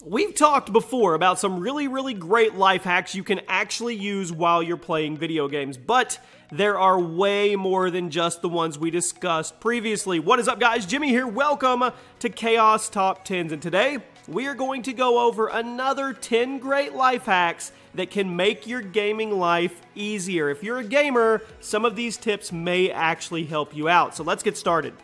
We've talked before about some really great life hacks you can actually use while you're playing video games, but there are way more than just the ones we discussed previously. What is up, guys? Jimmy here. Welcome to Chaos Top 10s, and today we are going to go over another 10 great life hacks that can make your gaming life easier. If you're a gamer, some of these tips may actually help you out. So let's get started.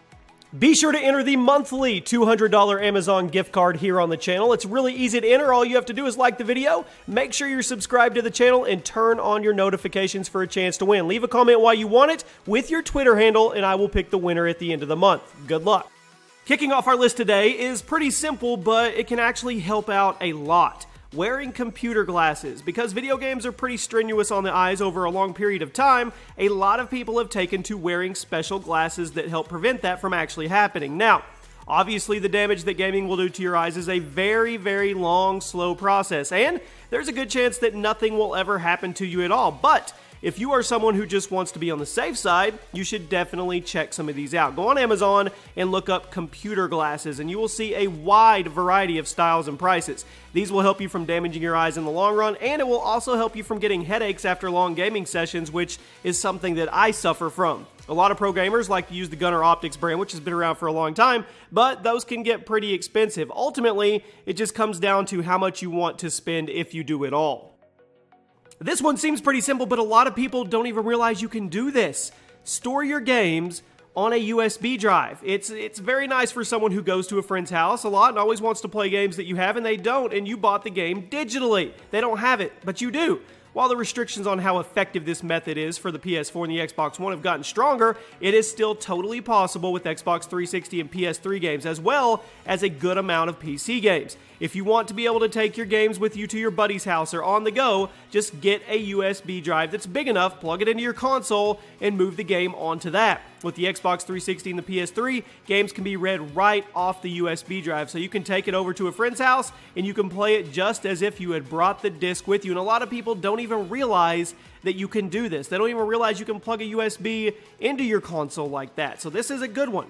Be sure to enter the monthly $200 Amazon gift card here on the channel. It's really easy to enter. All you have to do is like the video, make sure you're subscribed to the channel, and turn on your notifications for a chance to win. Leave a comment why you want it with your Twitter handle, and I will pick the winner at the end of the month. Good luck. Kicking off our list today is pretty simple, but it can actually help out a lot. Wearing computer glasses. Because video games are pretty strenuous on the eyes over a long period of time, a lot of people have taken to wearing special glasses that help prevent that from actually happening. Now, obviously the damage that gaming will do to your eyes is a very long, slow process, and there's a good chance that nothing will ever happen to you at all. But if you are someone who just wants to be on the safe side, you should definitely check some of these out. Go on Amazon and look up computer glasses, and you will see a wide variety of styles and prices. These will help you from damaging your eyes in the long run, and it will also help you from getting headaches after long gaming sessions, which is something that I suffer from. A lot of pro gamers like to use the Gunnar Optics brand, which has been around for a long time, but those can get pretty expensive. Ultimately, it just comes down to how much you want to spend if you do it all. This one seems pretty simple, but a lot of people don't even realize you can do this. Store your games on a USB drive. It's very nice for someone who goes to a friend's house a lot and always wants to play games that you have and they don't, and you bought the game digitally. They don't have it, but you do. While the restrictions on how effective this method is for the PS4 and the Xbox One have gotten stronger, it is still totally possible with Xbox 360 and PS3 games, as well as a good amount of PC games. If you want to be able to take your games with you to your buddy's house or on the go, just get a USB drive that's big enough, plug it into your console, and move the game onto that. With the Xbox 360 and the PS3, games can be read right off the USB drive, so you can take it over to a friend's house and you can play it just as if you had brought the disc with you. And a lot of people don't even realize that you can do this. They don't even realize you can plug a USB into your console like that. So this is a good one.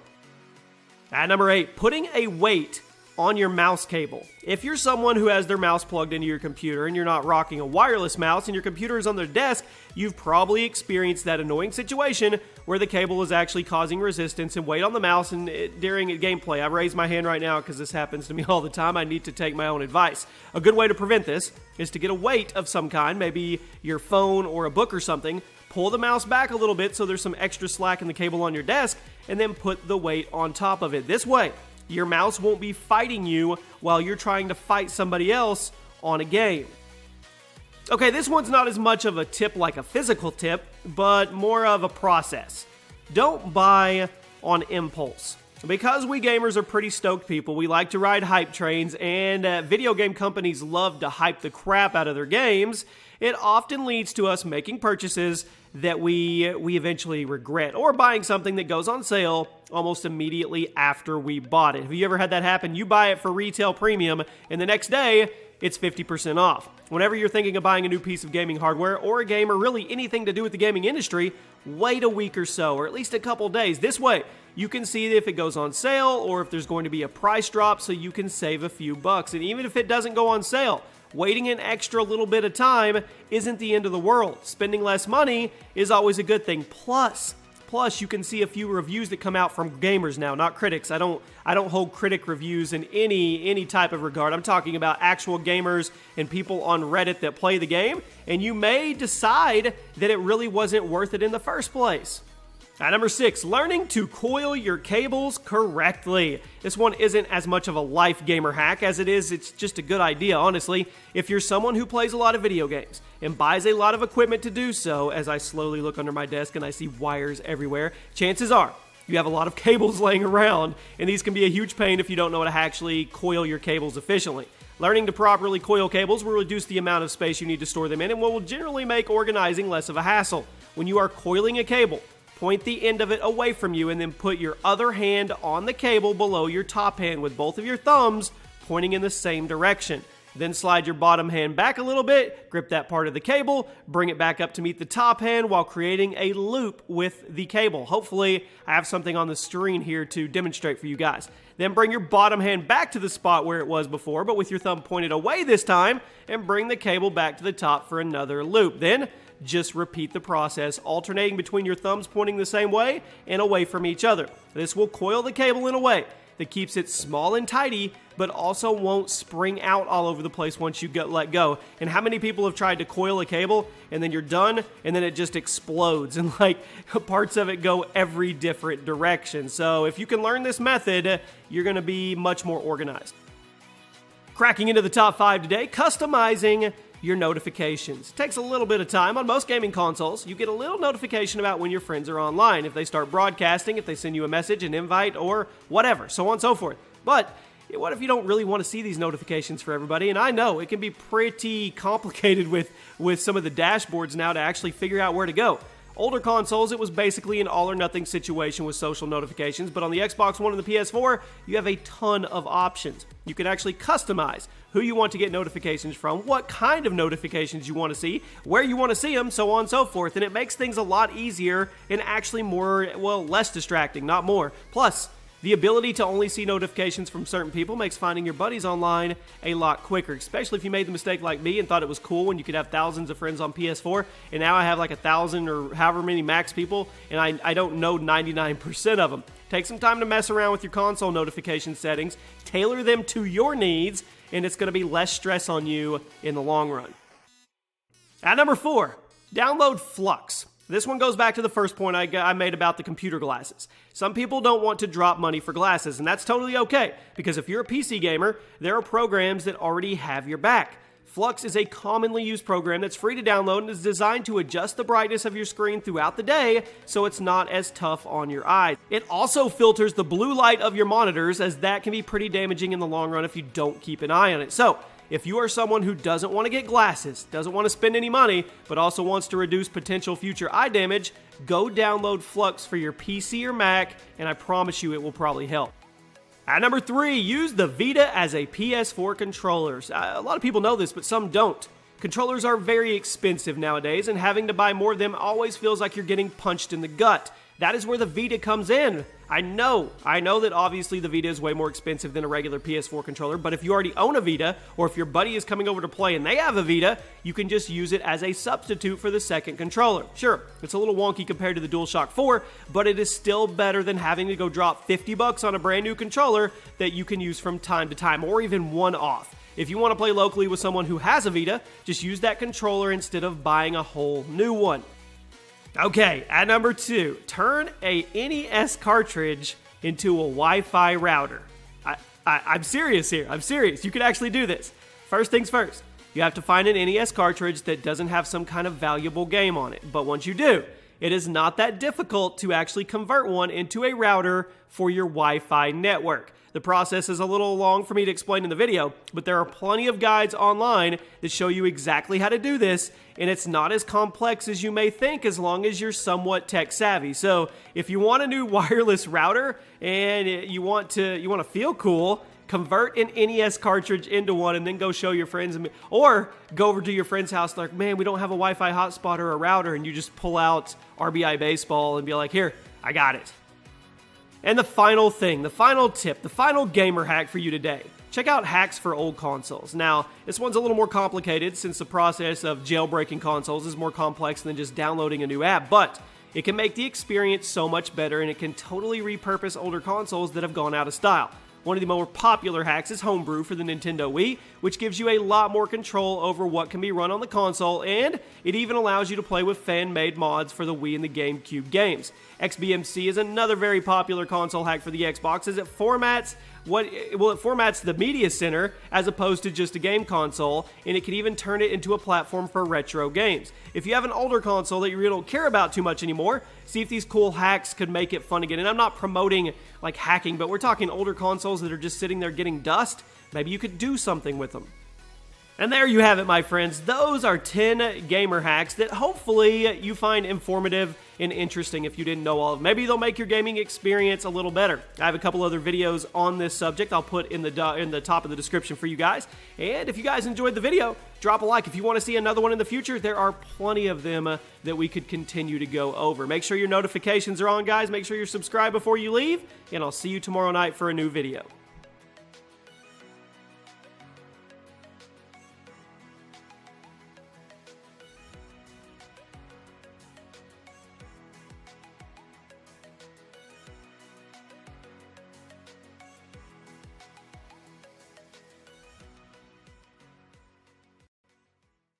At number 8, putting a weight on your mouse cable. If you're someone who has their mouse plugged into your computer and you're not rocking a wireless mouse and your computer is on their desk, you've probably experienced that annoying situation where the cable is actually causing resistance and weight on the mouse during a gameplay. I've raised my hand right now because this happens to me all the time. I need to take my own advice. A good way to prevent this is to get a weight of some kind, maybe your phone or a book or something, pull the mouse back a little bit so there's some extra slack in the cable on your desk, and then put the weight on top of it. This way, your mouse won't be fighting you while you're trying to fight somebody else on a game. Okay, this one's not as much of a tip like a physical tip, but more of a process. Don't buy on impulse. Because we gamers are pretty stoked people, we like to ride hype trains, and video game companies love to hype the crap out of their games. It often leads to us making purchases that we eventually regret, or buying something that goes on sale almost immediately after we bought it. Have you ever had that happen? You buy it for retail premium, and the next day, it's 50% off. Whenever you're thinking of buying a new piece of gaming hardware or a game or really anything to do with the gaming industry, wait a week or so, or at least a couple days. This way, you can see if it goes on sale or if there's going to be a price drop so you can save a few bucks. And even if it doesn't go on sale, waiting an extra little bit of time isn't the end of the world. Spending less money is always a good thing. Plus, you can see a few reviews that come out from gamers now, not critics. I don't hold critic reviews in any type of regard. I'm talking about actual gamers and people on Reddit that play the game, and you may decide that it really wasn't worth it in the first place. At number 6, learning to coil your cables correctly. This one isn't as much of a life gamer hack as it's just a good idea, honestly. If you're someone who plays a lot of video games and buys a lot of equipment to do so, as I slowly look under my desk and I see wires everywhere, chances are you have a lot of cables laying around, and these can be a huge pain if you don't know how to actually coil your cables efficiently. Learning to properly coil cables will reduce the amount of space you need to store them in and will generally make organizing less of a hassle. When you are coiling a cable, point the end of it away from you and then put your other hand on the cable below your top hand with both of your thumbs pointing in the same direction. Then slide your bottom hand back a little bit, grip that part of the cable, bring it back up to meet the top hand while creating a loop with the cable. Hopefully, I have something on the screen here to demonstrate for you guys. Then bring your bottom hand back to the spot where it was before, but with your thumb pointed away this time, and bring the cable back to the top for another loop. Then, just repeat the process, alternating between your thumbs pointing the same way and away from each other. This will coil the cable in a way that keeps it small and tidy, but also won't spring out all over the place once you let go. And how many people have tried to coil a cable, and then you're done, and then it just explodes, and like parts of it go every different direction. So if you can learn this method, you're gonna be much more organized. Cracking into the top 5 today, customizing your notifications. It takes a little bit of time. On most gaming consoles, you get a little notification about when your friends are online, if they start broadcasting, if they send you a message, an invite, or whatever, so on and so forth. But what if you don't really want to see these notifications for everybody? And I know it can be pretty complicated with some of the dashboards now to actually figure out where to go. Older consoles, it was basically an all or nothing situation with social notifications, but on the Xbox One and the PS4, you have a ton of options. You can actually customize who you want to get notifications from, what kind of notifications you want to see, where you want to see them, so on and so forth, and it makes things a lot easier and actually more, well, less distracting, not more. Plus, the ability to only see notifications from certain people makes finding your buddies online a lot quicker, especially if you made the mistake like me and thought it was cool when you could have thousands of friends on PS4, and now I have like 1,000 or however many max people, and I don't know 99% of them. Take some time to mess around with your console notification settings, tailor them to your needs, and it's going to be less stress on you in the long run. At number 4, download Flux. This one goes back to the first point I made about the computer glasses. Some people don't want to drop money for glasses, and that's totally okay, because if you're a PC gamer, there are programs that already have your back. Flux is a commonly used program that's free to download and is designed to adjust the brightness of your screen throughout the day so it's not as tough on your eyes. It also filters the blue light of your monitors, as that can be pretty damaging in the long run if you don't keep an eye on it. So, if you are someone who doesn't want to get glasses, doesn't want to spend any money, but also wants to reduce potential future eye damage, go download Flux for your PC or Mac, and I promise you it will probably help. At number 3, use the Vita as a PS4 controller. A lot of people know this, but some don't. Controllers are very expensive nowadays, and having to buy more of them always feels like you're getting punched in the gut. That is where the Vita comes in. I know that obviously the Vita is way more expensive than a regular PS4 controller, but if you already own a Vita, or if your buddy is coming over to play and they have a Vita, you can just use it as a substitute for the second controller. Sure, it's a little wonky compared to the DualShock 4, but it is still better than having to go drop $50 on a brand new controller that you can use from time to time, or even one-off. If you want to play locally with someone who has a Vita, just use that controller instead of buying a whole new one. Okay, at number 2, turn a NES cartridge into a Wi-Fi router. I'm serious here. I'm serious. You can actually do this. First things first, you have to find an NES cartridge that doesn't have some kind of valuable game on it. But once you do, it is not that difficult to actually convert one into a router for your Wi-Fi network. The process is a little long for me to explain in the video, but there are plenty of guides online that show you exactly how to do this, and it's not as complex as you may think as long as you're somewhat tech savvy. So if you want a new wireless router and you want to feel cool, convert an NES cartridge into one and then go show your friends, or go over to your friend's house like, man, we don't have a Wi-Fi hotspot or a router, and you just pull out RBI Baseball and be like, here, I got it. And the final thing, the final tip, the final gamer hack for you today. Check out hacks for old consoles. Now, this one's a little more complicated since the process of jailbreaking consoles is more complex than just downloading a new app, but it can make the experience so much better, and it can totally repurpose older consoles that have gone out of style. One of the more popular hacks is Homebrew for the Nintendo Wii, which gives you a lot more control over what can be run on the console, and it even allows you to play with fan-made mods for the Wii and the GameCube games. XBMC is another very popular console hack for the Xbox, as it formats the media center as opposed to just a game console, and it can even turn it into a platform for retro games. If you have an older console that you really don't care about too much anymore, see if these cool hacks could make it fun again. And I'm not promoting like hacking, but we're talking older consoles that are just sitting there getting dust. Maybe you could do something with them. And there you have it, my friends. Those are 10 gamer hacks that hopefully you find informative and interesting if you didn't know all of them. Maybe they'll make your gaming experience a little better. I have a couple other videos on this subject I'll put in the top of the description for you guys. And if you guys enjoyed the video, drop a like. If you want to see another one in the future, there are plenty of them that we could continue to go over. Make sure your notifications are on, guys. Make sure you're subscribed before you leave, and I'll see you tomorrow night for a new video.